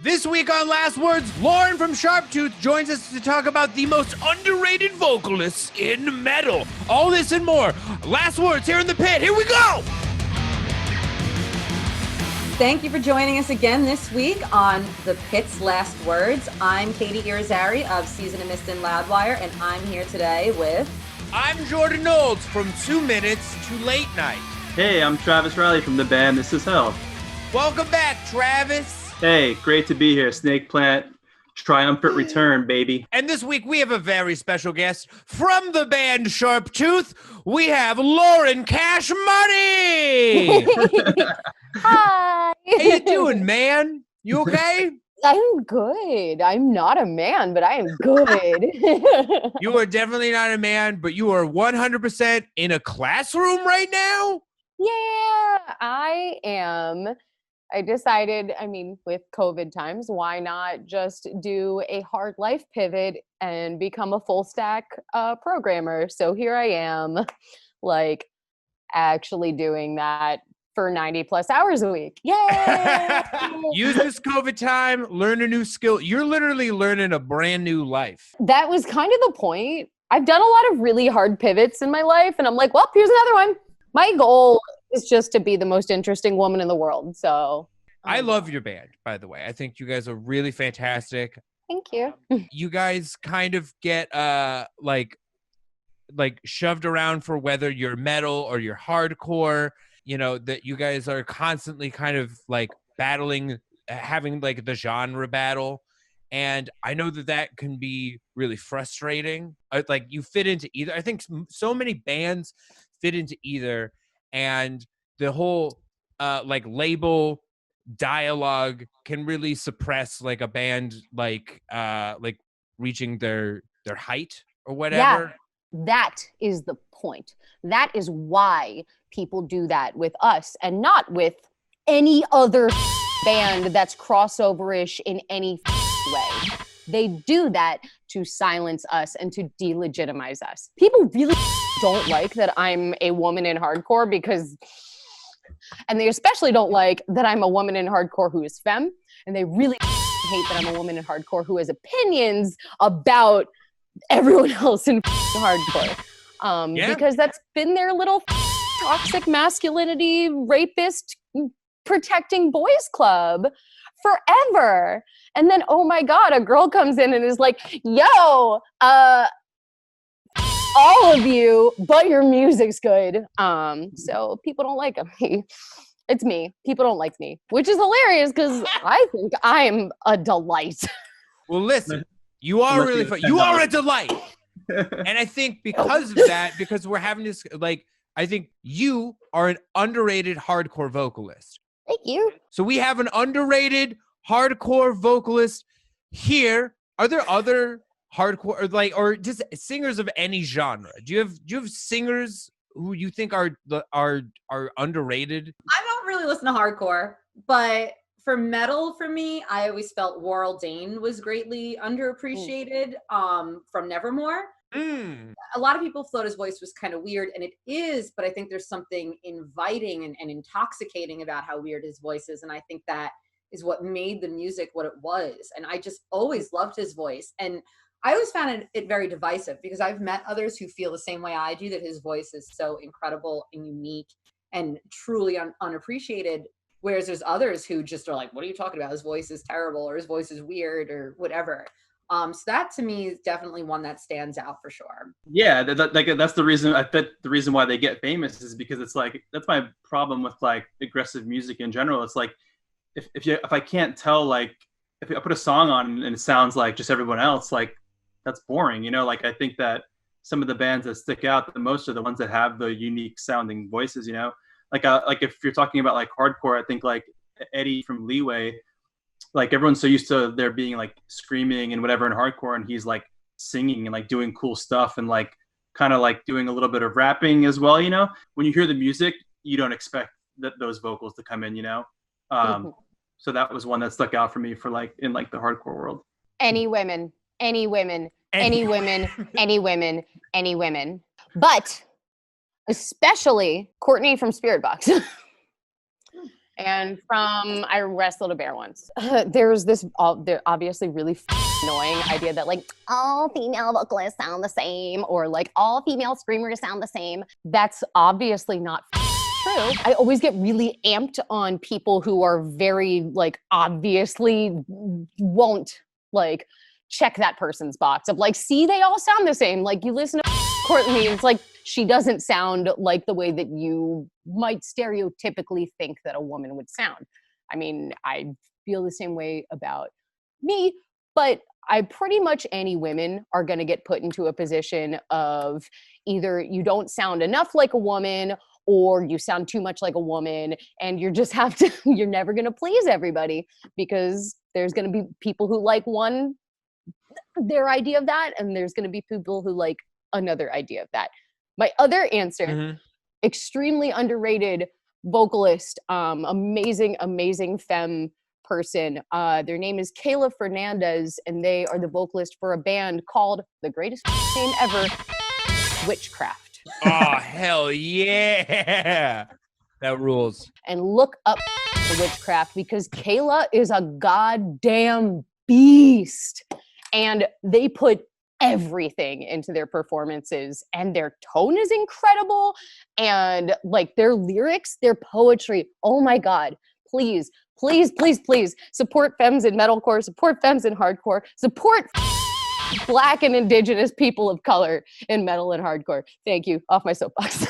This week on Last Words, Lauren from Sharptooth joins us to talk about the most underrated vocalists in metal. All this and more. Last Words here in the pit. Here we go! Thank you for joining us again this week on The Pit's Last Words. I'm Katy Irizarry of Season of Mist and Loudwire, and I'm here today with... I'm Jordan Knowles from 2 Minutes to Late Night. Hey, I'm Travis Riley from the band This Is Hell. Welcome back, Travis. Hey, great to be here. Snake Plant, triumphant return, baby. And this week we have a very special guest from the band Sharptooth. We have Lauren Cash Money. Hi. How you doing, man? You okay? I'm good. I'm not a man, but I am good. You are definitely not a man, but you are 100% in a classroom right now? Yeah, I am. I decided, with COVID times, why not just do a hard life pivot and become a full stack programmer? So here I am, actually doing that for 90 plus hours a week. Yay! Use this COVID time, learn a new skill. You're literally learning a brand new life. That was kind of the point. I've done a lot of really hard pivots in my life, and I'm like, well, here's another one. My goal is just to be the most interesting woman in the world. So I love your band, by the way. I think you guys are really fantastic. Thank you. You guys kind of get shoved around for whether you're metal or you're hardcore. You know, that you guys are constantly kind of battling, having the genre battle. And I know that can be really frustrating. You fit into either. I think so many bands fit into either. And the whole label dialogue can really suppress a band reaching their height or whatever. Yeah, that is the point. That is why people do that with us and not with any other band that's crossover-ish in any way. They do that to silence us and to delegitimize us. People really don't like that I'm a woman in hardcore and they especially don't like that I'm a woman in hardcore who is femme, and they really hate that I'm a woman in hardcore who has opinions about everyone else in hardcore. Because that's been their little toxic masculinity, rapist, protecting boys club forever. And then, oh my God, a girl comes in and is like, yo, all of you, but your music's good. So people don't like me. It's me. People don't like me, which is hilarious because I think I'm a delight. Well, listen, you are really fun. You are a delight. And I think because of that, because we're having this, I think you are an underrated hardcore vocalist. Thank you. So we have an underrated hardcore vocalist here. Are there other hardcore or just singers of any genre? Do you have singers who you think are underrated? I don't really listen to hardcore, but for metal, for me, I always felt Warrell Dane was greatly underappreciated from Nevermore. A lot of people thought his voice was kind of weird, and it is, but I think there's something inviting and intoxicating about how weird his voice is, and I think that is what made the music what it was. And I just always loved his voice, and I always found it very divisive because I've met others who feel the same way I do, that his voice is so incredible and unique and truly unappreciated. Whereas there's others who just are like, what are you talking about? His voice is terrible, or his voice is weird, or whatever. So that to me is definitely one that stands out for sure. Yeah, that's the reason. I bet the reason why they get famous is because it's that's my problem with aggressive music in general. It's if I can't tell if I put a song on and it sounds like just everyone else, that's boring. I think that some of the bands that stick out the most are the ones that have the unique sounding voices. If you're talking about hardcore, I think Eddie from Leeway. Everyone's so used to there being screaming and whatever in hardcore, and he's singing and doing cool stuff and kind of doing a little bit of rapping as well. When you hear the music, you don't expect those vocals to come in. So that was one that stuck out for me for in the hardcore world. Any women, any women, any women, any women, any women, but especially Courtney from Spirit Box. And I wrestled a bear once. There's this obviously really annoying idea that like all female vocalists sound the same or like all female screamers sound the same. That's obviously not true. I always get really amped on people who are very like obviously won't like check that person's box of like, see, they all sound the same. Like you listen to Courtney, it's like she doesn't sound like the way that you might stereotypically think that a woman would sound. I mean, I feel the same way about me, but pretty much any women are going to get put into a position of either you don't sound enough like a woman or you sound too much like a woman, and you're never going to please everybody because there's going to be people who like their idea of that, and there's going to be people who like another idea of that. My other answer, extremely underrated vocalist, amazing femme person. Their name is Kayla Fernandez, and they are the vocalist for a band called the greatest name ever, Witchcraft. Oh, hell yeah. That rules. And look up the Witchcraft because Kayla is a goddamn beast. And they put everything into their performances, and their tone is incredible, and like their lyrics, their poetry, oh my god, please support femmes in metalcore, support femmes in hardcore, support Black and Indigenous people of color in metal and hardcore. Thank you. Off my soapbox.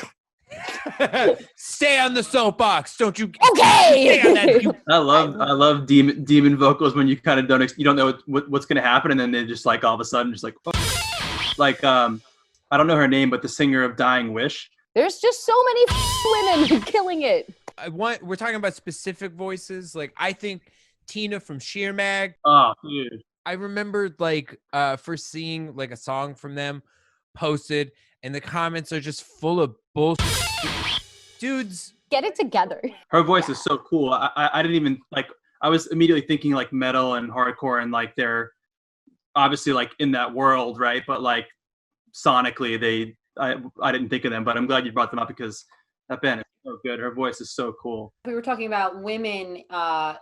Stay on the soapbox, don't you? Okay. Stay on that, I love demon vocals when you kind of don't know what's gonna happen, and then they just like all of a sudden just like I don't know her name, but the singer of Dying Wish. There's just so many women killing it. We're talking about specific voices. Like I think Tina from Sheer Mag. Oh, dude. I remember like first seeing like a song from them posted, and the comments are just full of bullshit. Dudes, get it together. Her voice is so cool. I didn't even like. I was immediately thinking like metal and hardcore, and like they're obviously like in that world, right? But like sonically, I didn't think of them. But I'm glad you brought them up because that band is so good. Her voice is so cool. We were talking about women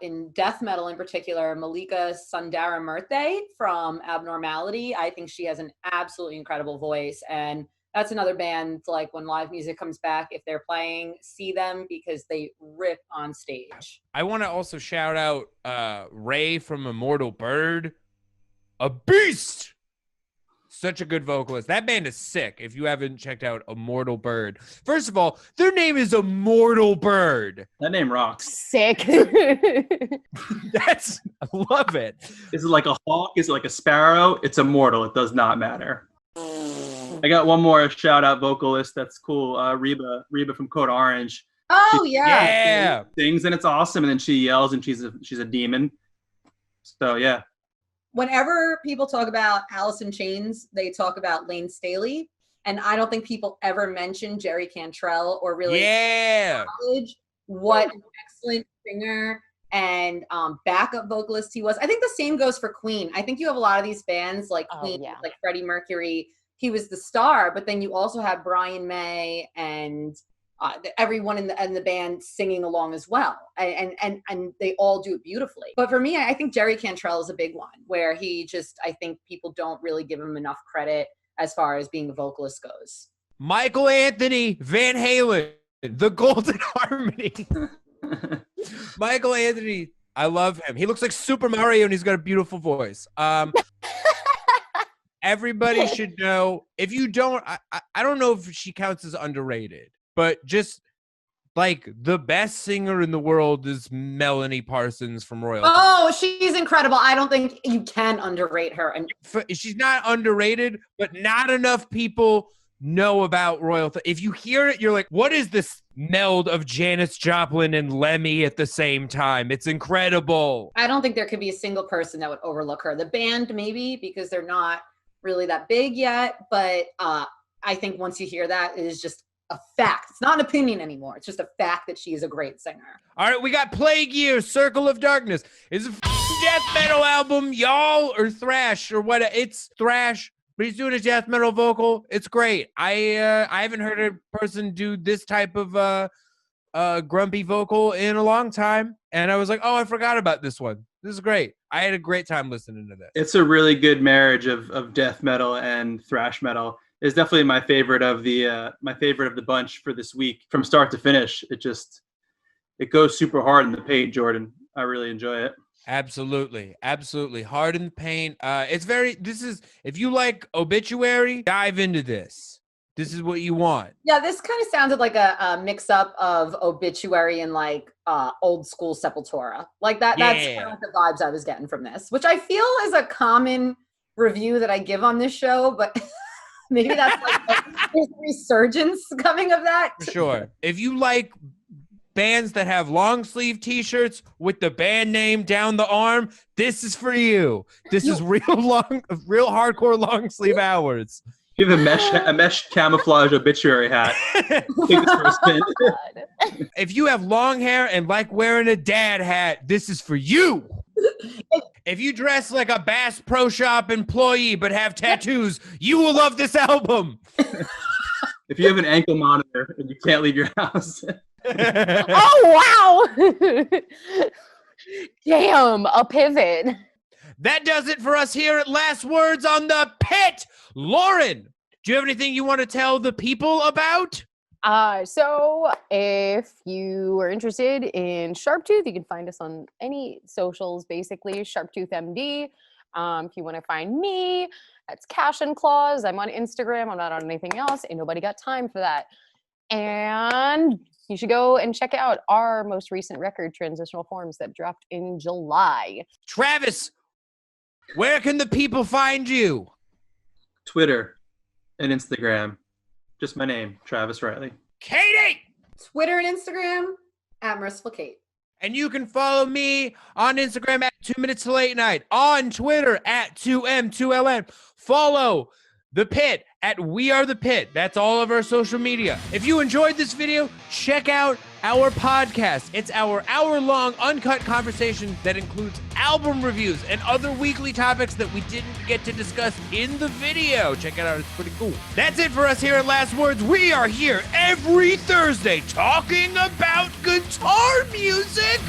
in death metal in particular. Malika Sundaramurthy from Abnormality. I think she has an absolutely incredible voice, and that's another band, like when live music comes back, if they're playing, see them because they rip on stage. I want to also shout out Ray from Immortal Bird. A beast! Such a good vocalist. That band is sick if you haven't checked out Immortal Bird. First of all, their name is Immortal Bird. That name rocks. Sick. I love it. Is it like a hawk? Is it like a sparrow? It's immortal. It does not matter. I got one more shout out vocalist. That's cool. Reba from Code Orange. Oh yeah. She sings and it's awesome. And then she yells and she's a demon. So yeah. Whenever people talk about Alice in Chains, they talk about Lane Staley. And I don't think people ever mention Jerry Cantrell or really acknowledge what an excellent singer and backup vocalist he was. I think the same goes for Queen. I think you have a lot of these bands like Queen, like Freddie Mercury. He was the star, but then you also have Brian May and everyone in the band singing along as well. And they all do it beautifully. But for me, I think Jerry Cantrell is a big one where I think people don't really give him enough credit as far as being a vocalist goes. Michael Anthony Van Halen, the Golden Harmony. Michael Anthony, I love him. He looks like Super Mario and he's got a beautiful voice. Everybody should know. If you don't, I don't know if she counts as underrated, but just like the best singer in the world is Melanie Parsons from Royal. Oh, she's incredible. I don't think you can underrate her. And she's not underrated, but not enough people know about Royal. If you hear it, you're like, what is this meld of Janis Joplin and Lemmy at the same time? It's incredible. I don't think there could be a single person that would overlook her. The band, maybe, because they're not really that big yet. But I think once you hear that, it is just a fact. It's not an opinion anymore. It's just a fact that she is a great singer. All right, we got Plague Year, Circle of Darkness. Is it a death metal album, y'all, or thrash, or what? It's thrash, but he's doing a death metal vocal. It's great. I haven't heard a person do this type of grumpy vocal in a long time. And I was like, oh, I forgot about this one. This is great. I had a great time listening to this. It's a really good marriage of death metal and thrash metal. It's definitely my favorite of the bunch for this week from start to finish. It goes super hard in the paint, Jordan. I really enjoy it. Absolutely. Hard in the paint. If you like Obituary, dive into this. This is what you want. Yeah, this kind of sounded like a mix-up of Obituary and like old school Sepultura. Like that. Yeah. That's kind of the vibes I was getting from this, which I feel is a common review that I give on this show, but maybe that's like there's a resurgence coming of that. For sure. If you like bands that have long sleeve t-shirts with the band name down the arm, this is for you. This is real hardcore long sleeve hours. You have a mesh camouflage Obituary hat. Take this for a spin. If you have long hair and like wearing a dad hat, this is for you. If you dress like a Bass Pro Shop employee but have tattoos, you will love this album. If you have an ankle monitor and you can't leave your house. Oh, wow. Damn, a pivot. That does it for us here at Last Words on the Pit. Lauren, do you have anything you want to tell the people about? So if you are interested in Sharptooth, you can find us on any socials, basically, Sharptooth MD. If you want to find me, that's Kashan Claus. I'm on Instagram. I'm not on anything else. Ain't nobody got time for that. And you should go and check out our most recent record, Transitional Forms, that dropped in July. Travis, where can the people find you? Twitter and Instagram. Just my name, Travis Riley. Katy! Twitter and Instagram, @MercifulKate. And you can follow me on Instagram at 2 Minutes to Late Night, on Twitter at 2M2LN. Follow The Pit at We Are The Pit. That's all of our social media. If you enjoyed this video, check out our podcast. It's our hour-long uncut conversation that includes album reviews and other weekly topics that we didn't get to discuss in the video. Check it out. It's pretty cool. That's it for us here at Last Words. We are here every Thursday talking about guitar music.